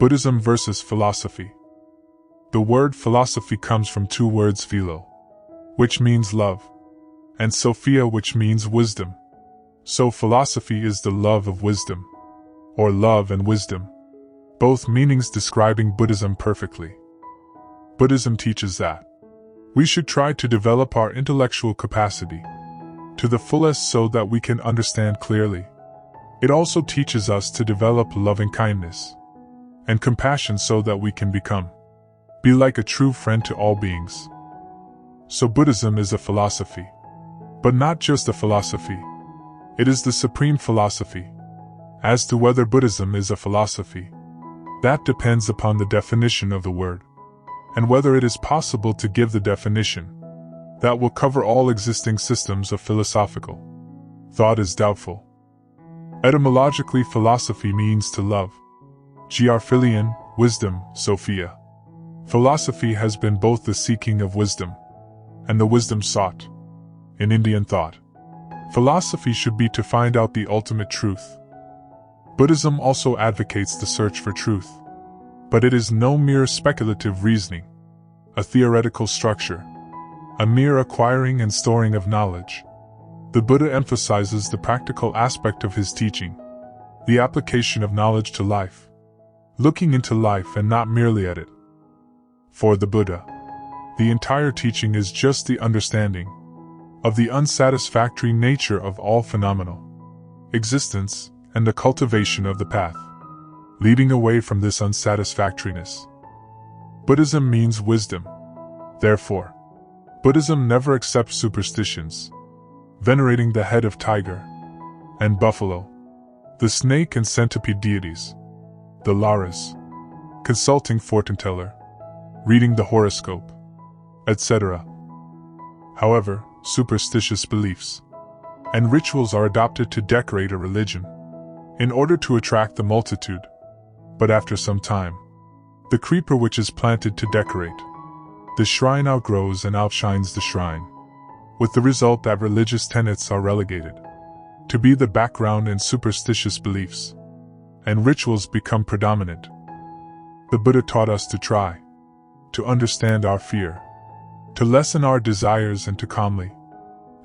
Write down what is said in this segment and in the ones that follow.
Buddhism versus philosophy. The word philosophy comes from two words philo, which means love, and sophia, which means wisdom. So philosophy is the love of wisdom, or love and wisdom, both meanings describing Buddhism perfectly. Buddhism teaches that we should try to develop our intellectual capacity to the fullest so that we can understand clearly. It also teaches us to develop loving kindness and compassion so that we can be like a true friend to all beings. So Buddhism is a philosophy, but not just a philosophy. It is the supreme philosophy. As to whether Buddhism is a philosophy, that depends upon the definition of the word, and whether it is possible to give the definition that will cover all existing systems of philosophical thought is doubtful. Etymologically, philosophy means to love. Philion, wisdom, Sophia. Philosophy has been both the seeking of wisdom and the wisdom sought. In Indian thought, philosophy should be to find out the ultimate truth. Buddhism also advocates the search for truth, but it is no mere speculative reasoning, a theoretical structure, a mere acquiring and storing of knowledge. The Buddha emphasizes the practical aspect of his teaching, the application of knowledge to life, looking into life and not merely at it. For the Buddha, the entire teaching is just the understanding of the unsatisfactory nature of all phenomenal existence and the cultivation of the path leading away from this unsatisfactoriness. Buddhism means wisdom. Therefore, Buddhism never accepts superstitions, venerating the head of tiger and buffalo, the snake and centipede deities, the Laras, consulting fortune teller, reading the horoscope, etc. However, superstitious beliefs and rituals are adopted to decorate a religion in order to attract the multitude. But after some time, the creeper which is planted to decorate the shrine outgrows and outshines the shrine, with the result that religious tenets are relegated to be the background and superstitious beliefs and rituals become predominant. The Buddha taught us to try to understand our fear, to lessen our desires, and to calmly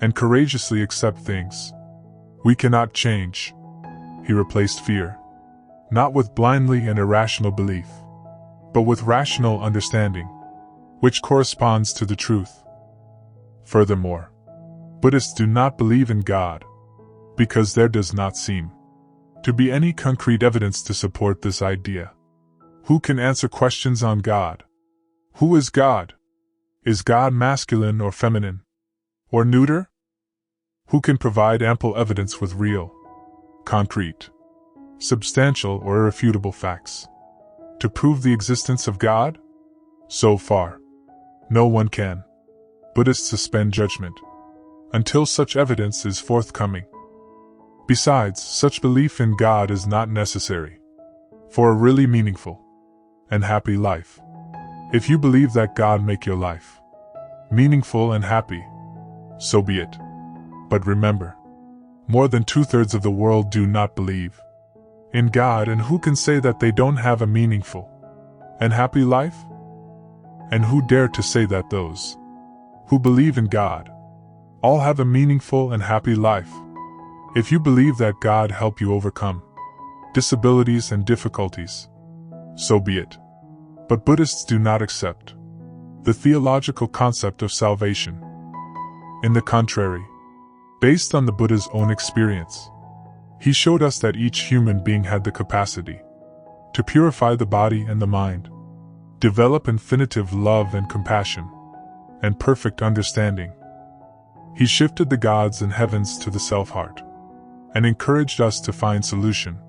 and courageously accept things we cannot change. He replaced fear, not with blindly and irrational belief, but with rational understanding, which corresponds to the truth. Furthermore, Buddhists do not believe in God, because there does not seem to be any concrete evidence to support this idea. Who can answer questions on God? Who is God? Is God masculine or feminine, or neuter? Who can provide ample evidence with real, concrete, substantial or irrefutable facts to prove the existence of God? So far, no one can. Buddhists suspend judgment until such evidence is forthcoming. Besides, such belief in God is not necessary for a really meaningful and happy life. If you believe that God make your life meaningful and happy, so be it. But remember, more than 2/3 of the world do not believe in God, and who can say that they don't have a meaningful and happy life? And who dare to say that those who believe in God all have a meaningful and happy life? If you believe that God help you overcome disabilities and difficulties, so be it. But Buddhists do not accept the theological concept of salvation. In the contrary, based on the Buddha's own experience, he showed us that each human being had the capacity to purify the body and the mind, develop infinitive love and compassion, and perfect understanding. He shifted the gods and heavens to the self-heart, and encouraged us to find solution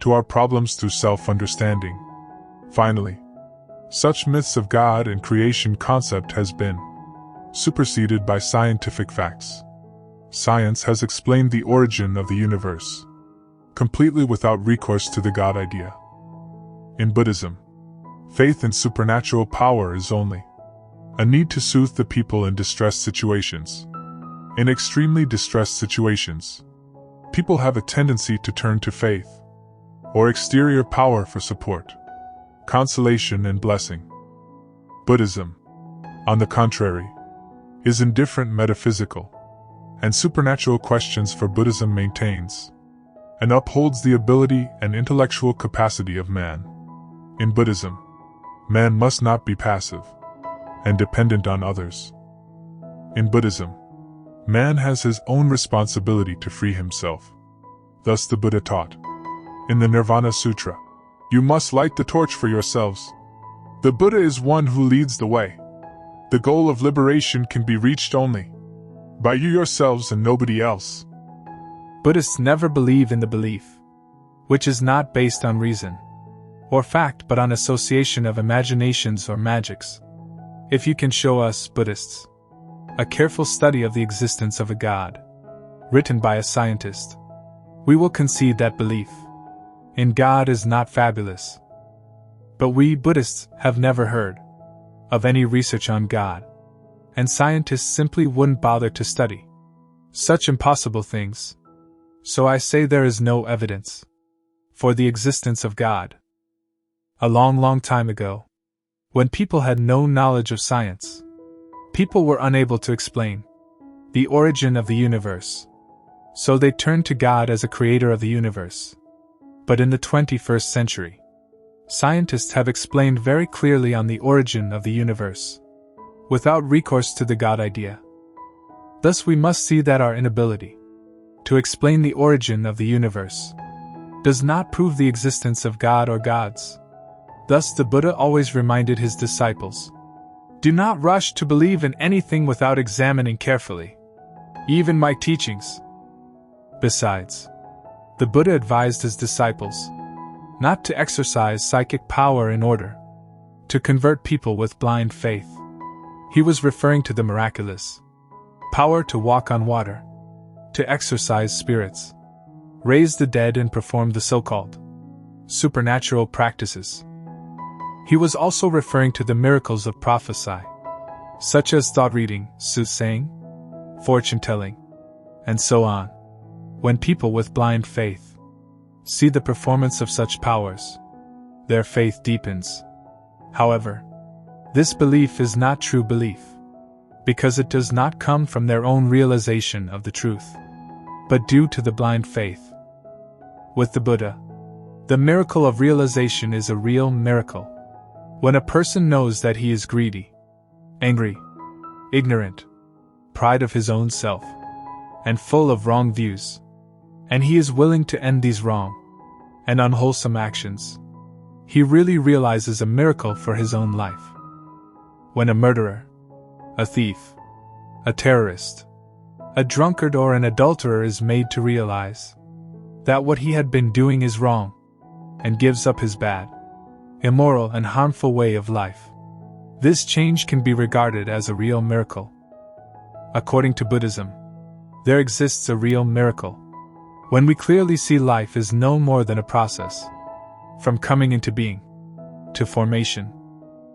to our problems through self-understanding. Finally, such myths of God and creation concept has been superseded by scientific facts. Science has explained the origin of the universe completely without recourse to the God idea. In Buddhism, faith in supernatural power is only a need to soothe the people in distressed situations. In extremely distressed situations, people have a tendency to turn to faith or exterior power for support. consolation and blessing. Buddhism, on the contrary, is indifferent metaphysical and supernatural questions, for Buddhism maintains and upholds the ability and intellectual capacity of man. In Buddhism, man must not be passive and dependent on others. In Buddhism, man has his own responsibility to free himself. Thus the Buddha taught, in the Nirvana Sutra, "You must light the torch for yourselves." The Buddha is one who leads the way. The goal of liberation can be reached only by you yourselves and nobody else. Buddhists never believe in the belief, which is not based on reason or fact but on association of imaginations or magics. If you can show us, Buddhists, a careful study of the existence of a God, written by a scientist, we will concede that belief in God is not fabulous. But we Buddhists have never heard of any research on God, and scientists simply wouldn't bother to study such impossible things. So I say there is no evidence for the existence of God. A long time ago, when people had no knowledge of science, people were unable to explain the origin of the universe. So they turned to God as a creator of the universe. But in the 21st century, scientists have explained very clearly on the origin of the universe, without recourse to the God idea. Thus we must see that our inability to explain the origin of the universe does not prove the existence of God or gods. Thus the Buddha always reminded his disciples, "Do not rush to believe in anything without examining carefully, even my teachings." Besides, the Buddha advised his disciples not to exercise psychic power in order to convert people with blind faith. He was referring to the miraculous power to walk on water, to exorcise spirits, raise the dead, and perform the so-called supernatural practices. He was also referring to the miracles of prophecy, such as thought reading, soothsaying, fortune-telling, and so on. When people with blind faith see the performance of such powers, their faith deepens. However, this belief is not true belief, because it does not come from their own realization of the truth, but due to the blind faith. With the Buddha, the miracle of realization is a real miracle. When a person knows that he is greedy, angry, ignorant, pride of his own self, and full of wrong views, and he is willing to end these wrong and unwholesome actions, he really realizes a miracle for his own life. When a murderer, a thief, a terrorist, a drunkard, or an adulterer is made to realize that what he had been doing is wrong, and gives up his bad, immoral, and harmful way of life, this change can be regarded as a real miracle. According to Buddhism, there exists a real miracle when we clearly see life is no more than a process, from coming into being to formation,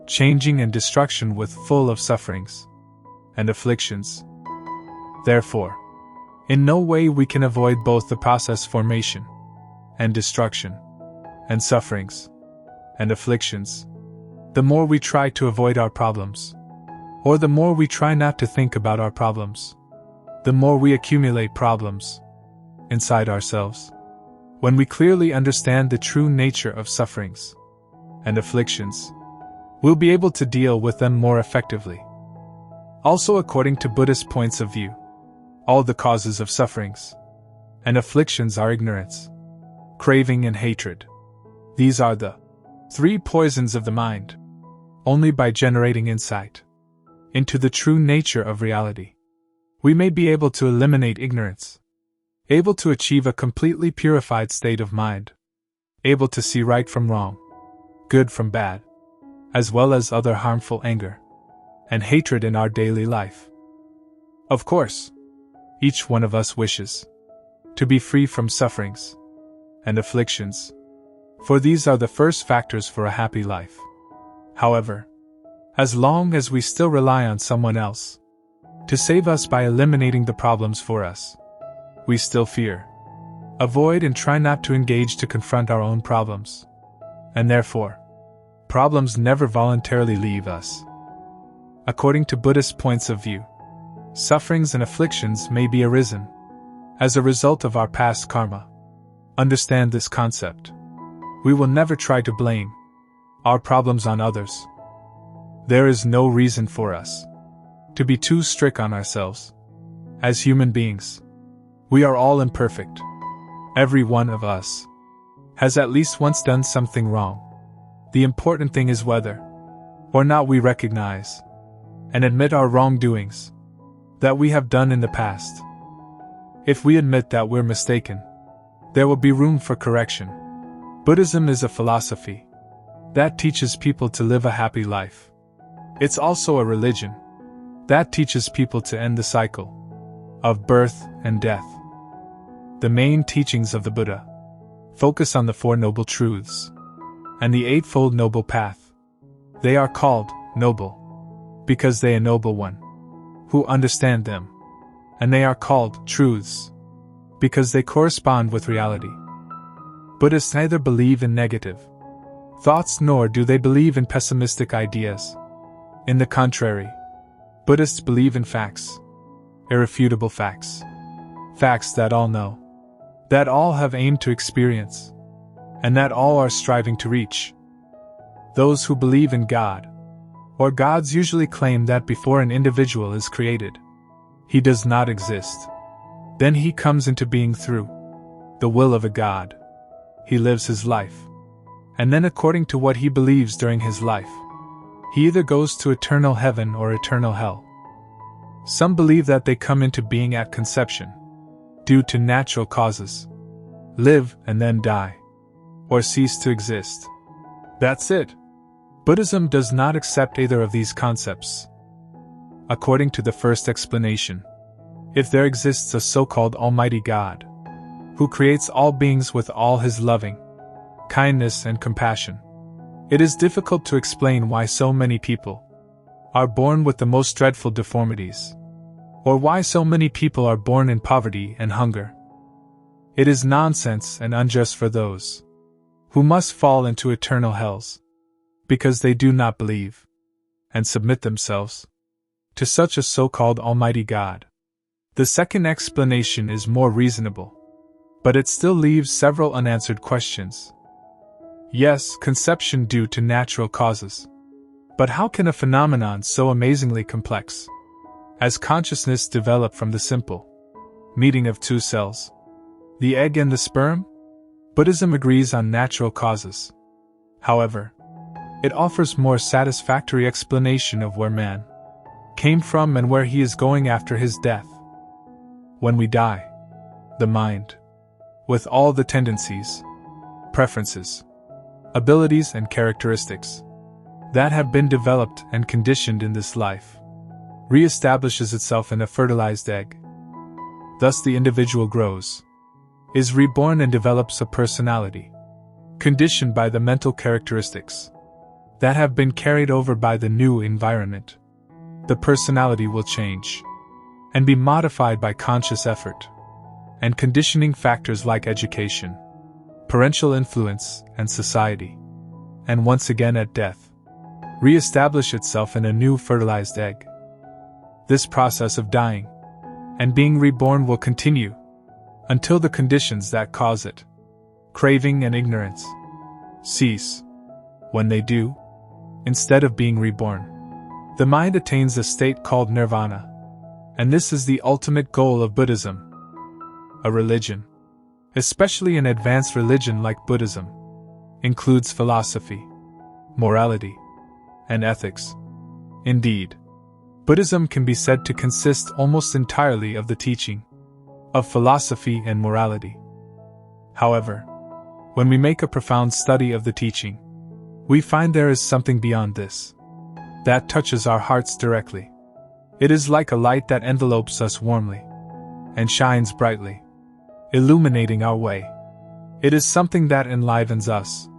changing and destruction, with full of sufferings and afflictions. Therefore, in no way we can avoid both the process formation and destruction, and sufferings and afflictions. The more we try to avoid our problems, or the more we try not to think about our problems, the more we accumulate problems inside ourselves. When we clearly understand the true nature of sufferings and afflictions, we'll be able to deal with them more effectively. Also, according to Buddhist points of view, all the causes of sufferings and afflictions are ignorance, craving, and hatred. These are the three poisons of the mind. Only by generating insight into the true nature of reality, we may be able to eliminate ignorance, able to achieve a completely purified state of mind, able to see right from wrong, good from bad, as well as other harmful anger and hatred in our daily life. Of course, each one of us wishes to be free from sufferings and afflictions, for these are the first factors for a happy life. However, as long as we still rely on someone else to save us by eliminating the problems for us, we still fear, avoid, and try not to engage to confront our own problems, and therefore problems never voluntarily leave us. According to Buddhist points of view, sufferings and afflictions may be arisen as a result of our past karma. Understand this concept. We will never try to blame our problems on others. There is no reason for us to be too strict on ourselves. As human beings, we are all imperfect. Every one of us has at least once done something wrong. The important thing is whether or not we recognize and admit our wrongdoings that we have done in the past. If we admit that we're mistaken, there will be room for correction. Buddhism is a philosophy that teaches people to live a happy life. It's also a religion that teaches people to end the cycle of birth and death. The main teachings of the Buddha focus on the Four Noble Truths and the Eightfold Noble Path. They are called noble because they ennoble one who understand them, and they are called truths because they correspond with reality. Buddhists neither believe in negative thoughts nor do they believe in pessimistic ideas. In the contrary, Buddhists believe in facts, irrefutable facts, facts that all know, that all have aimed to experience, and that all are striving to reach. Those who believe in God, or gods, usually claim that before an individual is created, he does not exist. Then he comes into being through the will of a god. He lives his life, and then according to what he believes during his life, he either goes to eternal heaven or eternal hell. Some believe that they come into being at conception, due to natural causes, live and then die, or cease to exist. That's it. Buddhism does not accept either of these concepts. According to the first explanation, if there exists a so-called Almighty God, who creates all beings with all his loving kindness and compassion, it is difficult to explain why so many people are born with the most dreadful deformities, or why so many people are born in poverty and hunger. It is nonsense and unjust for those who must fall into eternal hells, because they do not believe and submit themselves to such a so-called Almighty God. The second explanation is more reasonable, but it still leaves several unanswered questions. Yes, conception due to natural causes. But how can a phenomenon so amazingly complex as consciousness develop from the simple meeting of two cells, the egg and the sperm? Buddhism agrees on natural causes. However, it offers more satisfactory explanation of where man came from and where he is going after his death. When we die, the mind, with all the tendencies, preferences, abilities and characteristics that have been developed and conditioned in this life, reestablishes itself in a fertilized egg. Thus the individual grows, is reborn and develops a personality, conditioned by the mental characteristics that have been carried over by the new environment. The personality will change and be modified by conscious effort and conditioning factors like education, parental influence, and society, and once again at death, re-establish itself in a new fertilized egg. This process of dying and being reborn will continue until the conditions that cause it, craving and ignorance, cease. When they do, instead of being reborn, the mind attains a state called nirvana, and this is the ultimate goal of Buddhism. A religion, especially an advanced religion like Buddhism, includes philosophy, morality, and ethics. Indeed, Buddhism can be said to consist almost entirely of the teaching of philosophy and morality. However, when we make a profound study of the teaching, we find there is something beyond this that touches our hearts directly. It is like a light that envelopes us warmly and shines brightly, illuminating our way. It is something that enlivens us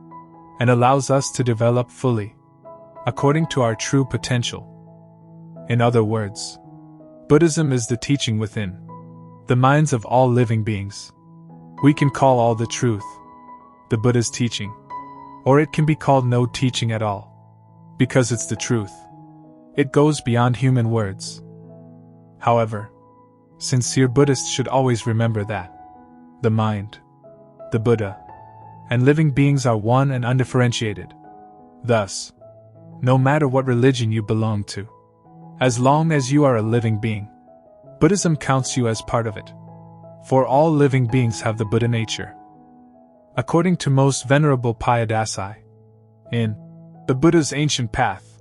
and allows us to develop fully, according to our true potential. In other words, Buddhism is the teaching within the minds of all living beings. We can call all the truth the Buddha's teaching. Or it can be called no teaching at all. Because it's the truth. It goes beyond human words. However, sincere Buddhists should always remember that the mind, the Buddha, and living beings are one and undifferentiated. Thus, no matter what religion you belong to, as long as you are a living being, Buddhism counts you as part of it. For all living beings have the Buddha nature. According to most Venerable Payadasi, in the Buddha's Ancient Path,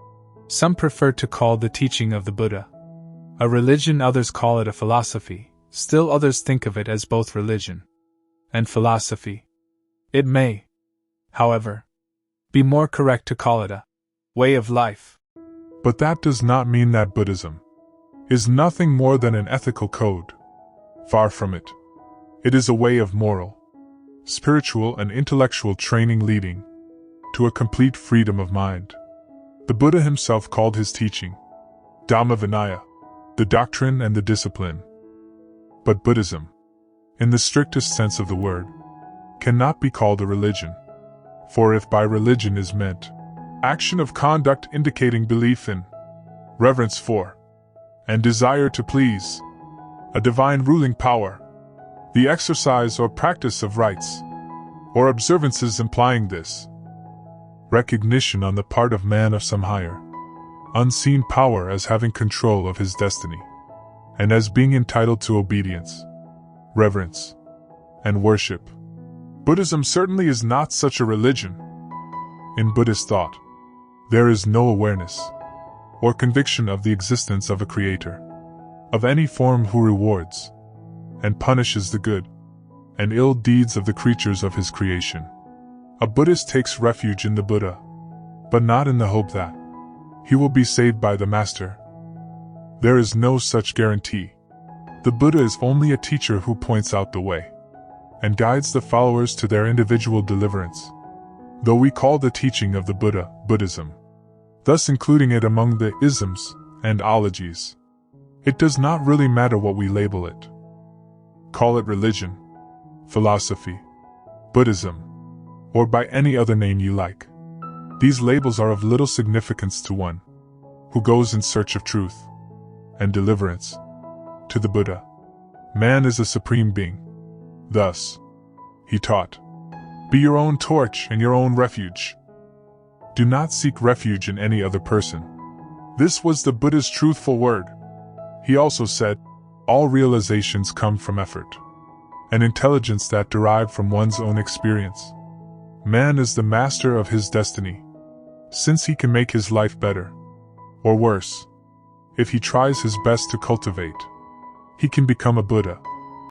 some prefer to call the teaching of the Buddha a religion, others call it a philosophy, still others think of it as both religion and philosophy. It may, however, be more correct to call it a way of life. But that does not mean that Buddhism is nothing more than an ethical code. Far from it. It is a way of moral, spiritual, and intellectual training leading to a complete freedom of mind. The Buddha himself called his teaching Dhamma Vinaya, the doctrine and the discipline. But Buddhism, in the strictest sense of the word, cannot be called a religion. For if by religion is meant action of conduct indicating belief in, reverence for, and desire to please a divine ruling power, the exercise or practice of rites, or observances implying this recognition on the part of man of some higher, unseen power as having control of his destiny, and as being entitled to obedience, reverence, and worship. Buddhism certainly is not such a religion. In Buddhist thought, there is no awareness or conviction of the existence of a creator, of any form who rewards and punishes the good and ill deeds of the creatures of his creation. A Buddhist takes refuge in the Buddha, but not in the hope that he will be saved by the Master. There is no such guarantee. The Buddha is only a teacher who points out the way and guides the followers to their individual deliverance. Though we call the teaching of the Buddha Buddhism, thus including it among the isms and ologies, it does not really matter what we label it. Call it religion, philosophy, Buddhism, or by any other name you like. These labels are of little significance to one who goes in search of truth and deliverance. To the Buddha, man is a supreme being. Thus, he taught, be your own torch and your own refuge. Do not seek refuge in any other person. This was the Buddha's truthful word. He also said, all realizations come from effort, an intelligence that derived from one's own experience. Man is the master of his destiny, since he can make his life better, or worse, if he tries his best to cultivate. He can become a Buddha,